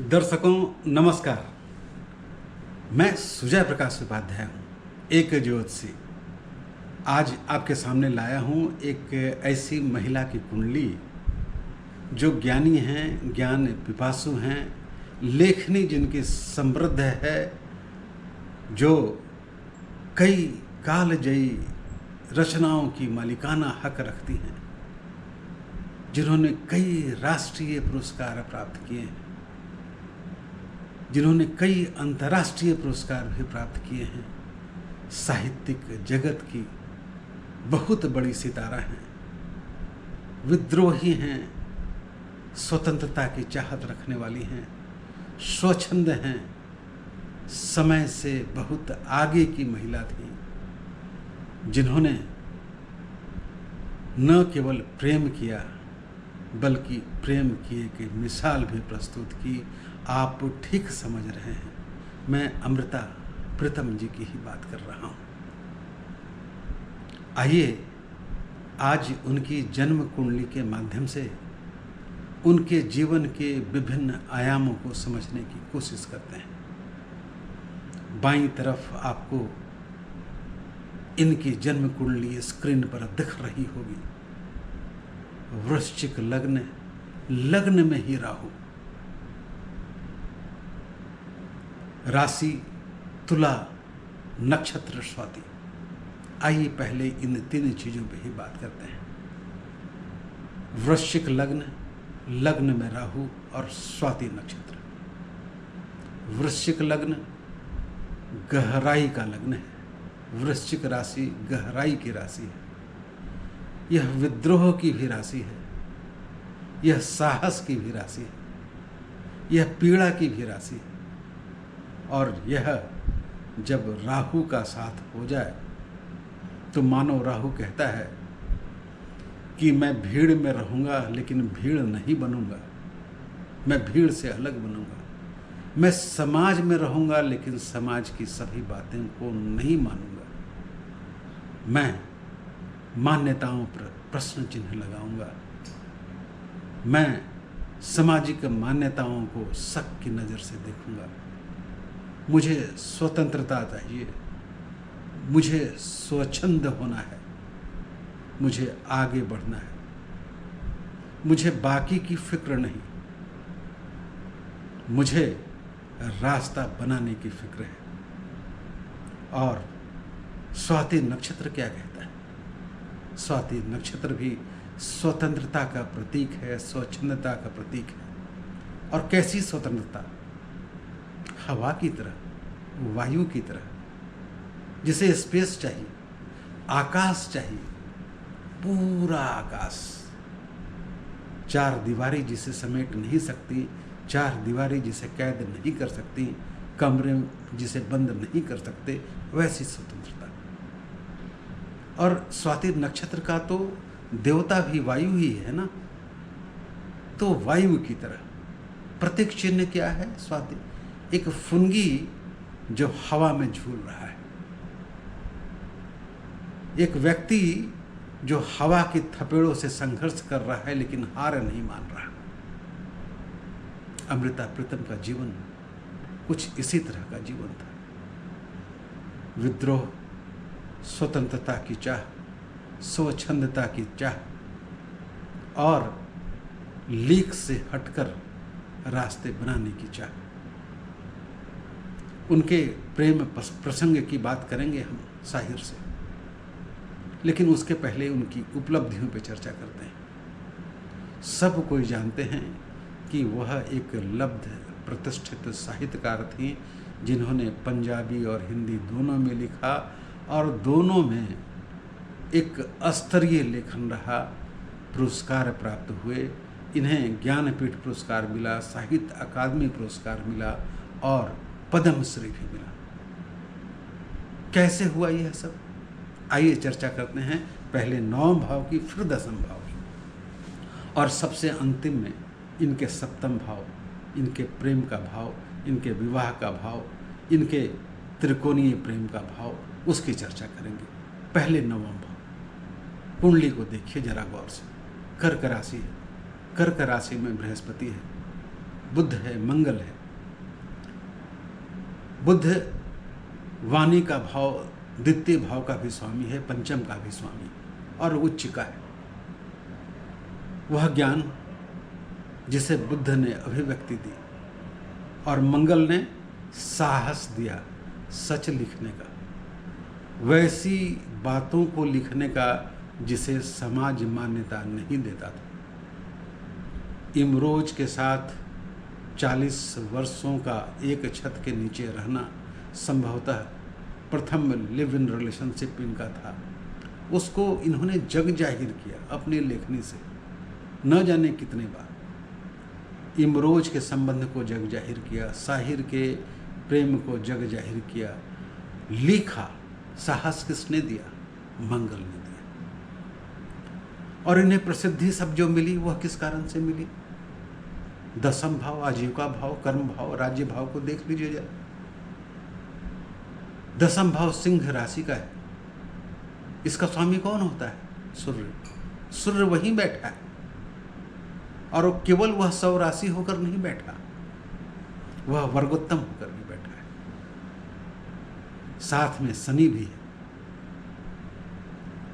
दर्शकों नमस्कार। मैं सुजय प्रकाश उपाध्याय हूँ, एक ज्योतिषी। आज आपके सामने लाया हूँ एक ऐसी महिला की कुंडली जो ज्ञानी हैं, ज्ञान पिपासु हैं, लेखनी जिनकी समृद्ध है, जो कई कालजयी रचनाओं की मालिकाना हक रखती हैं, जिन्होंने कई राष्ट्रीय पुरस्कार प्राप्त किए हैं, जिन्होंने कई अंतर्राष्ट्रीय पुरस्कार भी प्राप्त किए हैं। साहित्यिक जगत की बहुत बड़ी सितारा हैं, विद्रोही हैं, स्वतंत्रता की चाहत रखने वाली हैं, स्वच्छंद हैं, समय से बहुत आगे की महिला थी, जिन्होंने न केवल प्रेम किया बल्कि प्रेम किए की मिसाल भी प्रस्तुत की। आप ठीक समझ रहे हैं, मैं अमृता प्रीतम जी की ही बात कर रहा हूँ। आइए आज उनकी जन्म कुंडली के माध्यम से उनके जीवन के विभिन्न आयामों को समझने की कोशिश करते हैं। बाईं तरफ आपको इनकी जन्म कुंडली स्क्रीन पर दिख रही होगी। वृश्चिक लग्न, लग्न में ही राहु, राशि तुला, नक्षत्र स्वाति। आइए पहले इन तीन चीजों पे ही बात करते हैं। वृश्चिक लग्न, लग्न में राहु और स्वाति नक्षत्र। वृश्चिक लग्न गहराई का लग्न है। वृश्चिक राशि गहराई की राशि है। यह विद्रोह की भी राशि है, यह साहस की भी राशि है, यह पीड़ा की भी राशि है। और यह जब राहु का साथ हो जाए तो मानो राहु कहता है कि मैं भीड़ में रहूँगा लेकिन भीड़ नहीं बनूँगा, मैं भीड़ से अलग बनूँगा। मैं समाज में रहूँगा लेकिन समाज की सभी बातें को नहीं मानूँगा। मैं मान्यताओं पर प्रश्न चिन्ह लगाऊँगा। मैं सामाजिक मान्यताओं को शक की नज़र से देखूँगा। मुझे स्वतंत्रता चाहिए, मुझे स्वच्छंद होना है, मुझे आगे बढ़ना है, मुझे बाकी की फिक्र नहीं, मुझे रास्ता बनाने की फिक्र है। और स्वाति नक्षत्र क्या कहता है? स्वाति नक्षत्र भी स्वतंत्रता का प्रतीक है, स्वच्छंदता का प्रतीक है। और कैसी स्वतंत्रता? हवा की तरह, वायु की तरह, जिसे स्पेस चाहिए, आकाश चाहिए, पूरा आकाश। चार दीवारी जिसे समेट नहीं सकती, चार दीवारी जिसे कैद नहीं कर सकती, कमरे जिसे बंद नहीं कर सकते, वैसी स्वतंत्रता। और स्वाति नक्षत्र का तो देवता भी वायु ही है ना, तो वायु की तरह प्रतीक चिन्ह क्या है? स्वाति एक फुनगी जो हवा में झूल रहा है, एक व्यक्ति जो हवा की थपेड़ों से संघर्ष कर रहा है लेकिन हार नहीं मान रहा। अमृता प्रीतम का जीवन कुछ इसी तरह का जीवन था। विद्रोह, स्वतंत्रता की चाह, स्वच्छंदता की चाह और लीक से हटकर रास्ते बनाने की चाह। उनके प्रेम प्रसंग की बात करेंगे हम साहिर से, लेकिन उसके पहले उनकी उपलब्धियों पर चर्चा करते हैं। सब कोई जानते हैं कि वह एक लब्ध प्रतिष्ठित साहित्यकार थी, जिन्होंने पंजाबी और हिंदी दोनों में लिखा और दोनों में एक स्तरीय लेखन रहा। पुरस्कार प्राप्त हुए। इन्हें ज्ञानपीठ पुरस्कार मिला, साहित्य अकादमी पुरस्कार मिला और पद्मश्री भी मिला। कैसे हुआ यह सब? आइए चर्चा करते हैं, पहले 9 भाव की, फिर 10वें भाव की, और सबसे अंतिम में इनके 7वें भाव, इनके प्रेम का भाव, इनके विवाह का भाव, इनके त्रिकोणीय प्रेम का भाव, उसकी चर्चा करेंगे। पहले 9वां भाव, कुंडली को देखिए जरा गौर से। कर्क राशि है, कर्क राशि में बृहस्पति है। बुद्ध है, मंगल है। बुद्ध वाणी का भाव, द्वितीय भाव का भी स्वामी है, पंचम का भी स्वामी और उच्च का है। वह ज्ञान जिसे बुद्ध ने अभिव्यक्ति दी और मंगल ने साहस दिया सच लिखने का, वैसी बातों को लिखने का जिसे समाज मान्यता नहीं देता था। इमरोज के साथ 40 वर्षों का एक छत के नीचे रहना संभवतः प्रथम लिव इन रिलेशनशिप इनका था। उसको इन्होंने जग जाहिर किया अपनी लेखनी से, न जाने कितने बार। इमरोज के संबंध को जग जाहिर किया, साहिर के प्रेम को जग जाहिर किया, लिखा। साहस किसने दिया? मंगल ने दिया। और इन्हें प्रसिद्धि सब जो मिली वह किस कारण से मिली? दशम भाव, आजीविका भाव, कर्म भाव, राज्य भाव को देख लीजिए जरा। दशम भाव सिंह राशि का है। इसका स्वामी कौन होता है? सूर्य। सूर्य वहीं बैठा है और वो केवल वह 100 राशि होकर नहीं बैठा, वह वर्गोत्तम होकर भी बैठा है। साथ में शनि भी है।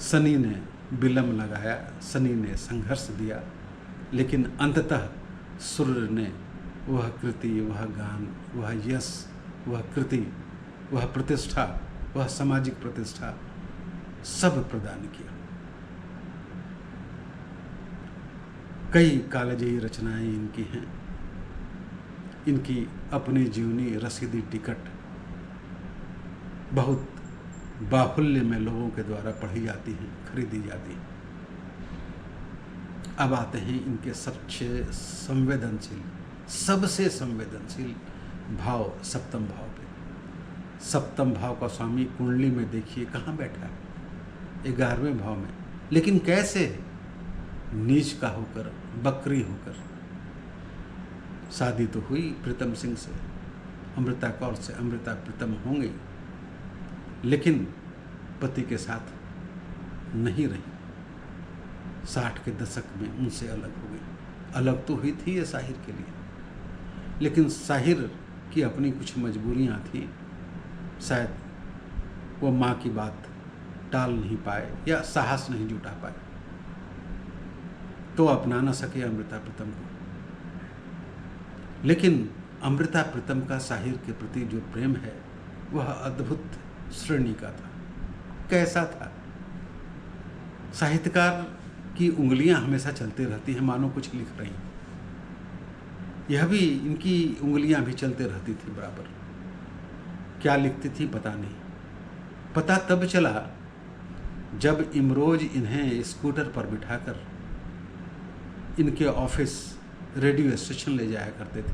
शनि ने विलंब लगाया, शनि ने संघर्ष दिया, लेकिन अंततः सूर्य ने वह कृति, वह गान, वह यश, वह कृति, वह प्रतिष्ठा, वह सामाजिक प्रतिष्ठा सब प्रदान किया। कई कालजयी रचनाएं इनकी हैं। इनकी अपनी जीवनी रसीदी टिकट बहुत बाहुल्य में लोगों के द्वारा पढ़ी जाती हैं, खरीदी जाती हैं। अब आते हैं इनके सबसे संवेदनशील, सबसे संवेदनशील भाव सप्तम भाव पे। सप्तम भाव का स्वामी कुंडली में देखिए कहाँ बैठा है, 11वें भाव में। लेकिन कैसे? नीच का होकर, बकरी होकर। शादी तो हुई प्रीतम सिंह से, अमृता कौर से, अमृता प्रीतम होंगी, लेकिन पति के साथ नहीं रही। 60 के दशक में उनसे अलग हो गई। अलग तो हुई थी ये साहिर के लिए, लेकिन साहिर की अपनी कुछ मजबूरियां थी। शायद वो माँ की बात टाल नहीं पाए या साहस नहीं जुटा पाए, तो अपना न सके अमृता प्रीतम को। लेकिन अमृता प्रीतम का साहिर के प्रति जो प्रेम है वह अद्भुत श्रेणी का था। कैसा था? साहित्यकार की उंगलियां हमेशा चलती रहती हैं, मानो कुछ लिख रही हैं। यह भी, इनकी उंगलियां भी चलते रहती थी बराबर। क्या लिखती थी पता नहीं। पता तब चला जब इमरोज इन्हें स्कूटर पर बिठाकर इनके ऑफिस रेडियो स्टेशन ले जाया करते थे,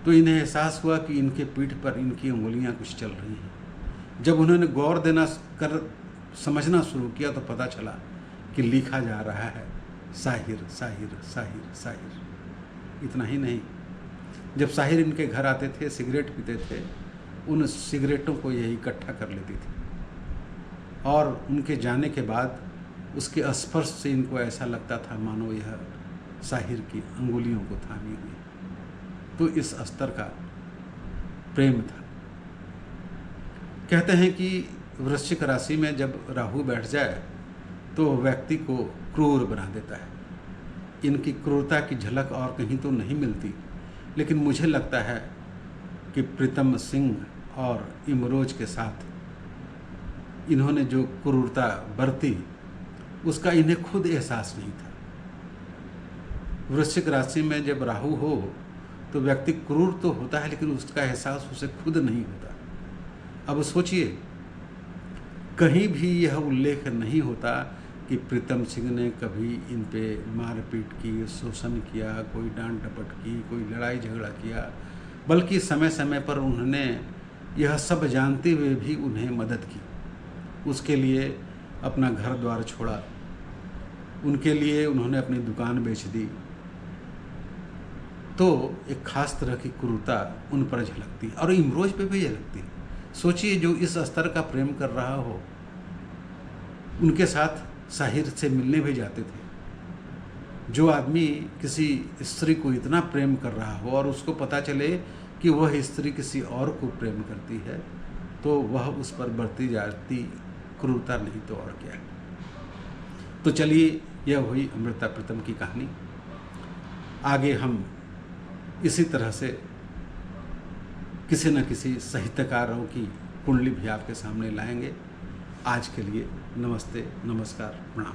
तो इन्हें एहसास हुआ कि इनके पीठ पर इनकी उंगलियां कुछ चल रही हैं। जब उन्होंने गौर देना कर समझना शुरू किया तो पता चला कि लिखा जा रहा है साहिर साहिर साहिर साहिर। इतना ही नहीं, जब साहिर इनके घर आते थे, सिगरेट पीते थे, उन सिगरेटों को यही इकट्ठा कर लेती थी और उनके जाने के बाद उसके स्पर्श से इनको ऐसा लगता था मानो यह साहिर की अंगुलियों को थामी हुई। तो इस स्तर का प्रेम था। कहते हैं कि वृश्चिक राशि में जब राहु बैठ जाए तो व्यक्ति को क्रूर बना देता है। इनकी क्रूरता की झलक और कहीं तो नहीं मिलती, लेकिन मुझे लगता है कि प्रीतम सिंह और इमरोज के साथ इन्होंने जो क्रूरता बरती उसका इन्हें खुद एहसास नहीं था। वृश्चिक राशि में जब राहु हो तो व्यक्ति क्रूर तो होता है, लेकिन उसका एहसास उसे खुद नहीं होता। अब सोचिए, कहीं भी यह उल्लेख नहीं होता कि प्रीतम सिंह ने कभी इन पे मारपीट की, शोषण किया, कोई डांट डपट की, कोई लड़ाई झगड़ा किया, बल्कि समय समय पर उन्होंने यह सब जानते हुए भी उन्हें मदद की। उसके लिए अपना घर द्वार छोड़ा, उनके लिए उन्होंने अपनी दुकान बेच दी। तो एक खास तरह की क्रूरता उन पर झलकती और इमरोज पे भी झलकती। सोचिए, जो इस स्तर का प्रेम कर रहा हो, उनके साथ साहिर से मिलने भी जाते थे, जो आदमी किसी स्त्री को इतना प्रेम कर रहा हो और उसको पता चले कि वह स्त्री किसी और को प्रेम करती है, तो वह उस पर बढ़ती जाती क्रूरता नहीं तो और क्या है। तो चलिए, यह हुई अमृता प्रीतम की कहानी। आगे हम इसी तरह से किसी न किसी साहित्यकारों की कुंडली भी आपके सामने लाएंगे। आज के लिए नमस्ते, नमस्कार, प्रणाम।